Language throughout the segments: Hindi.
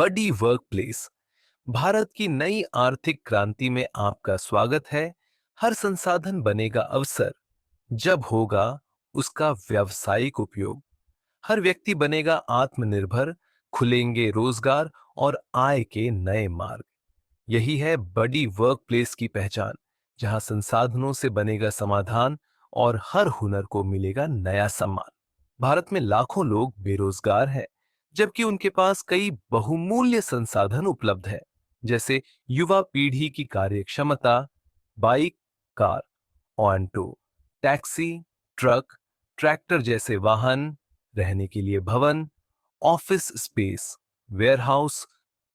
बड़ी वर्क प्लेस। भारत की नई आर्थिक क्रांति में आपका स्वागत है। हर संसाधन बनेगा अवसर जब होगा उसका व्यावसायिक उपयोग। हर व्यक्ति बनेगा आत्मनिर्भर, खुलेंगे रोजगार और आय के नए मार्ग। यही है बड़ी वर्क प्लेस की पहचान, जहां संसाधनों से बनेगा समाधान और हर हुनर को मिलेगा नया सम्मान। भारत में लाखों लोग बेरोजगार हैं, जबकि उनके पास कई बहुमूल्य संसाधन उपलब्ध है, जैसे युवा पीढ़ी की कार्यक्षमता, bike, car, auto, taxi, truck, tractor जैसे वाहन, रहने के लिए भवन, ऑफिस स्पेस, वेयरहाउस,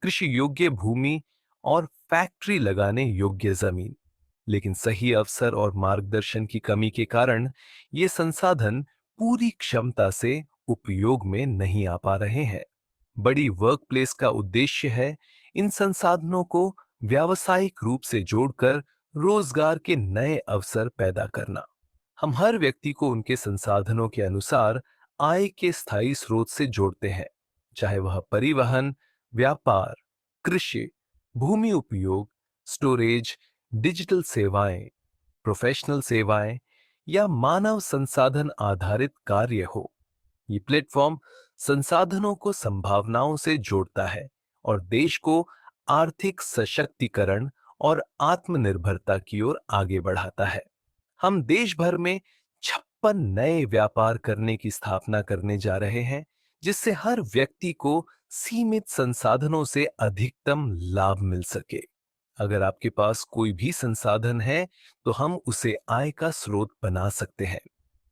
कृषि योग्य भूमि और फैक्ट्री लगाने योग्य जमीन। लेकिन सही अवसर और मार्गदर्शन की कमी के कारण ये संसाधन पूरी क्षमता से उपयोग में नहीं आ पा रहे हैं। बड़ी वर्कप्लेस का उद्देश्य है इन संसाधनों को व्यावसायिक रूप से जोड़कर रोजगार के नए अवसर पैदा करना। हम हर व्यक्ति को उनके संसाधनों के अनुसार आय के स्थायी स्रोत से जोड़ते हैं, चाहे वह परिवहन, व्यापार, कृषि, भूमि उपयोग, स्टोरेज, डिजिटल सेवाएं, प्रोफेशनल सेवाएं या मानव संसाधन आधारित कार्य हो। ये प्लेटफॉर्म संसाधनों को संभावनाओं से जोड़ता है और देश को आर्थिक सशक्तिकरण और आत्मनिर्भरता की ओर आगे बढ़ाता है। हम देश भर में 56 नए व्यापार करने की स्थापना करने जा रहे हैं, जिससे हर व्यक्ति को सीमित संसाधनों से अधिकतम लाभ मिल सके। अगर आपके पास कोई भी संसाधन है, तो हम उसे आय का स्रोत बना सकते हैं।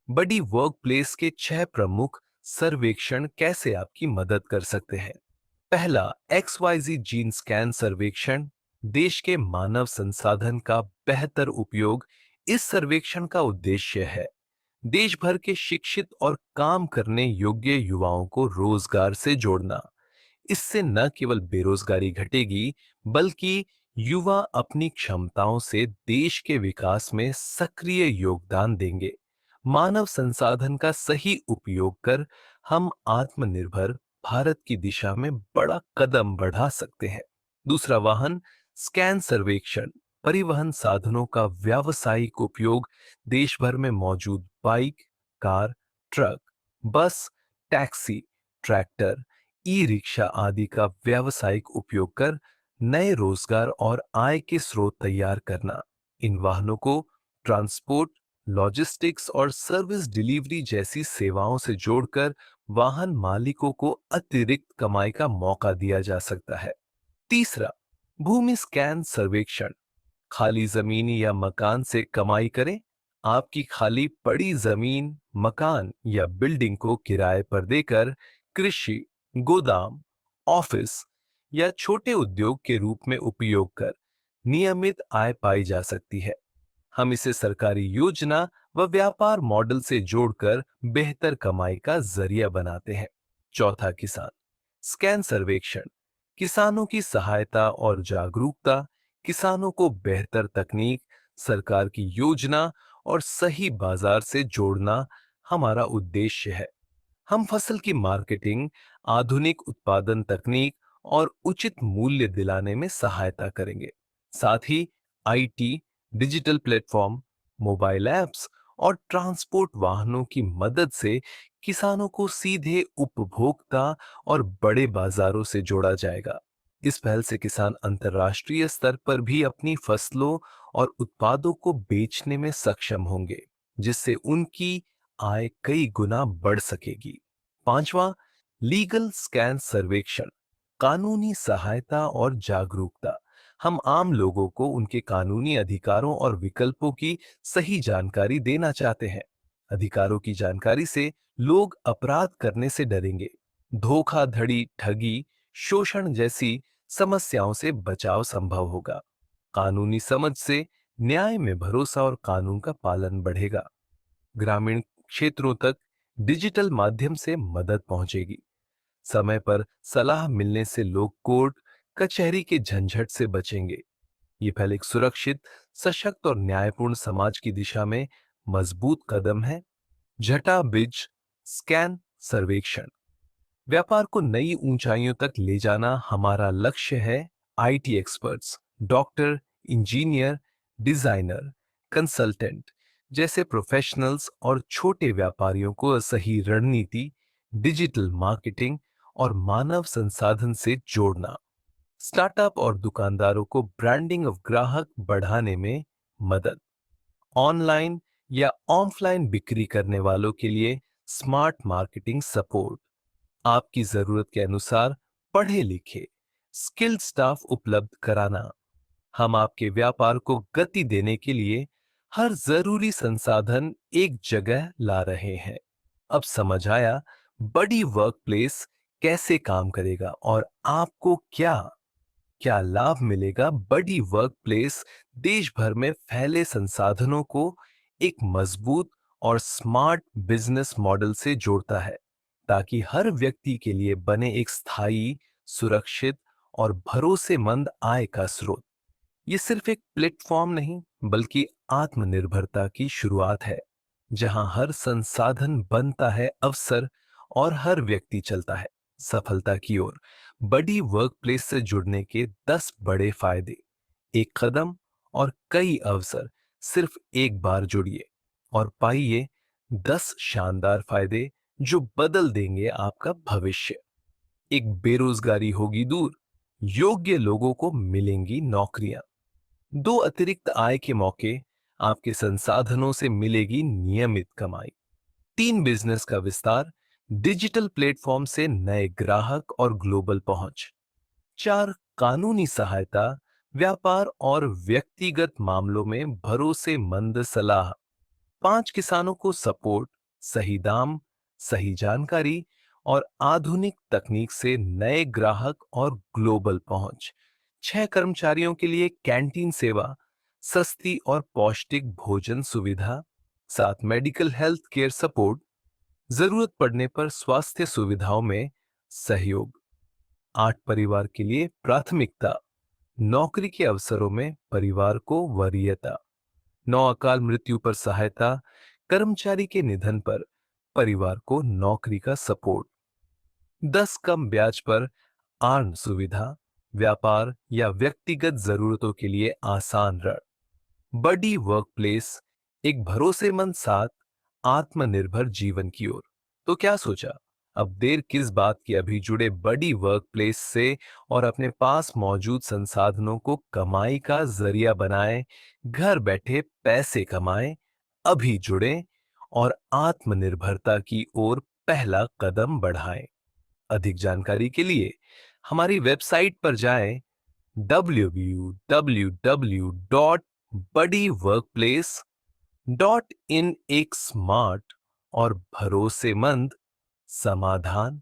बड़ी वर्क प्लेस के 6 प्रमुख सर्वेक्षण कैसे आपकी मदद कर सकते हैं। पहला, XYZ जीन स्कैन सर्वेक्षण, देश के मानव संसाधन का बेहतर उपयोग। इस सर्वेक्षण का उद्देश्य है देश भर के शिक्षित और काम करने योग्य युवाओं को रोजगार से जोड़ना। इससे न केवल बेरोजगारी घटेगी, बल्कि युवा अपनी क्षमताओं से देश के विकास में सक्रिय योगदान देंगे। मानव संसाधन का सही उपयोग कर हम आत्मनिर्भर भारत की दिशा में बड़ा कदम बढ़ा सकते हैं। दूसरा, वाहन स्कैन सर्वेक्षण, परिवहन साधनों का व्यावसायिक उपयोग। देश भर में मौजूद बाइक, कार, ट्रक, बस, टैक्सी, ट्रैक्टर, ई रिक्शा आदि का व्यावसायिक उपयोग कर नए रोजगार और आय के स्रोत तैयार करना। इन वाहनों को ट्रांसपोर्ट, लॉजिस्टिक्स और सर्विस डिलीवरी जैसी सेवाओं से जोड़कर वाहन मालिकों को अतिरिक्त कमाई का मौका दिया जा सकता है। तीसरा, भूमि स्कैन सर्वेक्षण, खाली जमीन या मकान से कमाई करें। आपकी खाली पड़ी जमीन, मकान या बिल्डिंग को किराए पर देकर कृषि, गोदाम, ऑफिस या छोटे उद्योग के रूप में उपयोग कर नियमित आय पाई जा सकती है। हम इसे सरकारी योजना व व्यापार मॉडल से जोड़कर बेहतर कमाई का जरिया बनाते हैं। चौथा, किसान स्कैन सर्वेक्षण, किसानों की सहायता और जागरूकता। किसानों को बेहतर तकनीक, सरकार की योजना और सही बाजार से जोड़ना हमारा उद्देश्य है। हम फसल की मार्केटिंग, आधुनिक उत्पादन तकनीक और उचित मूल्य दिलाने में सहायता करेंगे। साथ ही IT, digital platform, mobile apps और ट्रांसपोर्ट वाहनों की मदद से किसानों को सीधे उपभोक्ता और बड़े बाजारों से जोड़ा जाएगा। इस पहल से किसान अंतर्राष्ट्रीय स्तर पर भी अपनी फसलों और उत्पादों को बेचने में सक्षम होंगे, जिससे उनकी आय कई गुना बढ़ सकेगी। पांचवा, लीगल स्कैन सर्वेक्षण, कानूनी सहायता और जागरूकता। हम आम लोगों को उनके कानूनी अधिकारों और विकल्पों की सही जानकारी देना चाहते हैं। अधिकारों की जानकारी से लोग अपराध करने से डरेंगे। धोखाधड़ी, ठगी, शोषण जैसी समस्याओं से बचाव संभव होगा। कानूनी समझ से न्याय में भरोसा और कानून का पालन बढ़ेगा। ग्रामीण क्षेत्रों तक डिजिटल माध्यम से मदद पहुंचेगी। समय पर सलाह मिलने से लोग कोर्ट, कचहरी के झंझट से बचेंगे। ये पहले एक सुरक्षित, सशक्त और न्यायपूर्ण समाज की दिशा में मजबूत कदम है। झटा बिज स्कैन सर्वेक्षण, व्यापार को नई ऊंचाइयों तक ले जाना हमारा लक्ष्य है। IT experts, doctor, engineer, designer, consultant जैसे प्रोफेशनल्स और छोटे व्यापारियों को सही रणनीति, डिजिटल मार्केटिंग और मानव संसाधन से जोड़ना। स्टार्टअप और दुकानदारों को ब्रांडिंग ऑफ ग्राहक बढ़ाने में मदद। ऑनलाइन या ऑफलाइन बिक्री करने वालों के लिए स्मार्ट मार्केटिंग सपोर्ट। आपकी जरूरत के अनुसार पढ़े लिखे स्किल्ड स्टाफ उपलब्ध कराना। हम आपके व्यापार को गति देने के लिए हर जरूरी संसाधन एक जगह ला रहे हैं। अब समझ आया बड़ी वर्कप्लेस कैसे काम करेगा और आपको क्या क्या लाभ मिलेगा। बड़ी वर्कप्लेस देश भर में फैले संसाधनों को एक मजबूत और स्मार्ट बिजनेस मॉडल से जोड़ता है, ताकि हर व्यक्ति के लिए बने एक स्थायी, सुरक्षित और भरोसेमंद आय का स्रोत। ये सिर्फ एक प्लेटफॉर्म नहीं, बल्कि आत्मनिर्भरता की शुरुआत है, जहां हर संसाधन बनता है अवसर और हर व्यक्ति चलता है सफलता की ओर। बड़ी वर्कप्लेस से जुड़ने के 10 बड़े फायदे। एक कदम और कई अवसर। सिर्फ एक बार जुड़िए और पाइए 10 शानदार फायदे जो बदल देंगे आपका भविष्य। एक, बेरोजगारी होगी दूर, योग्य लोगों को मिलेंगी नौकरियां। दो, अतिरिक्त आय के मौके, आपके संसाधनों से मिलेगी नियमित कमाई। तीन, बिजनेस का विस्तार, डिजिटल प्लेटफॉर्म से नए ग्राहक और ग्लोबल पहुंच। चार, कानूनी सहायता, व्यापार और व्यक्तिगत मामलों में भरोसेमंद सलाह। पांच, किसानों को सपोर्ट, सही दाम, सही जानकारी और आधुनिक तकनीक से नए ग्राहक और ग्लोबल पहुंच। छह, कर्मचारियों के लिए कैंटीन सेवा, सस्ती और पौष्टिक भोजन सुविधा। सात, मेडिकल हेल्थ केयर सपोर्ट, जरूरत पड़ने पर स्वास्थ्य सुविधाओं में सहयोग। आठ, परिवार के लिए प्राथमिकता, नौकरी के अवसरों में परिवार को वरीयता। नौ, अकाल मृत्यु पर सहायता, कर्मचारी के निधन पर परिवार को नौकरी का सपोर्ट। 10, कम ब्याज पर आर्न सुविधा, व्यापार या व्यक्तिगत जरूरतों के लिए आसान ऋण। बड़ी वर्कप्लेस, एक भरोसेमंद साथ, आत्मनिर्भर जीवन की ओर। तो क्या सोचा, अब देर किस बात की, अभी जुड़े बड़ी वर्कप्लेस से और अपने पास मौजूद संसाधनों को कमाई का जरिया बनाएं। घर बैठे पैसे कमाएं, अभी जुड़ें और आत्मनिर्भरता की ओर पहला कदम बढ़ाएं। अधिक जानकारी के लिए हमारी वेबसाइट पर जाएं www.buddyworkplace.in। एक स्मार्ट और भरोसेमंद समाधान